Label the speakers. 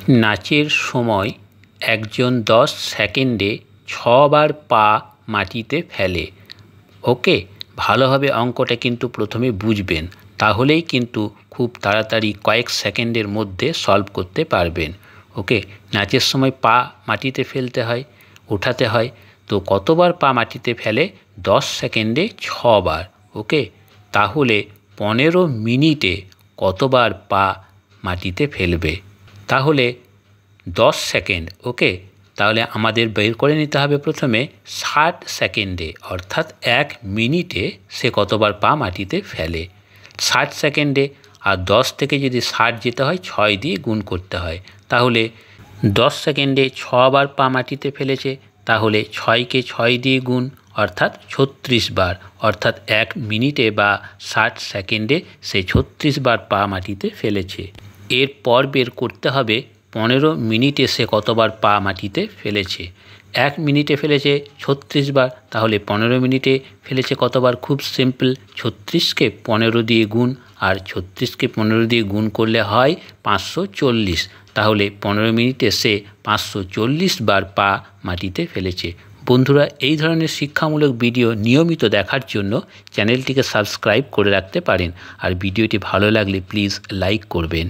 Speaker 1: নাচের সময় একজন 10 সেকেন্ডে 6 বার পা মাটিতে ফেলে। ওকে, ভালোভাবে অঙ্কটা কিন্তু প্রথমে বুঝবেন, তাহলেই কিন্তু খুব তাড়াতাড়ি কয়েক সেকেন্ডের মধ্যে সলভ করতে পারবেন। ওকে, নাচের সময় পা মাটিতে ফেলতে হয়, ওঠাতে হয়, তো কতবার পা মাটিতে ফেলে? 10 সেকেন্ডে 6 বার। ওকে, তাহলে 15 মিনিটে কতবার পা মাটিতে ফেলবে? তাহলে 10 সেকেন্ড। ওকে, তাহলে আমাদের বের করে নিতে হবে প্রথমে 60 সেকেন্ডে, অর্থাৎ 1 মিনিটে সে কতবার পা মাটিতে ফেলে। 60 সেকেন্ডে, আর 10 থেকে যদি 60 যেতে হয় 6 দিয়ে গুণ করতে হয়। তাহলে 10 সেকেন্ডে 6 বার পা মাটিতে ফেলেছে, তাহলে 6কে 6 দিয়ে গুণ, অর্থাৎ 36 বার, অর্থাৎ 1 মিনিটে বা 60 সেকেন্ডে সে 36 বার পা মাটিতে ফেলেছে। এরপর বের করতে হবে 15 মিনিটে সে কতবার পা মাটিতে ফেলেছে। 1 মিনিটে ফেলেছে 36 বার, তাহলে 15 মিনিটে ফেলেছে কতবার? খুব সিম্পল, 36কে 15 দিয়ে গুণ, আর 36কে 15 দিয়ে গুণ করলে হয় 540। তাহলে 15 মিনিটে সে 540 বার পা মাটিতে ফেলেছে। বন্ধুরা, এই ধরনের শিক্ষামূলক ভিডিও নিয়মিত দেখার জন্য চ্যানেলটিকে সাবস্ক্রাইব করে রাখতে পারেন, আর ভিডিওটি ভালো লাগলে প্লিজ লাইক করবেন।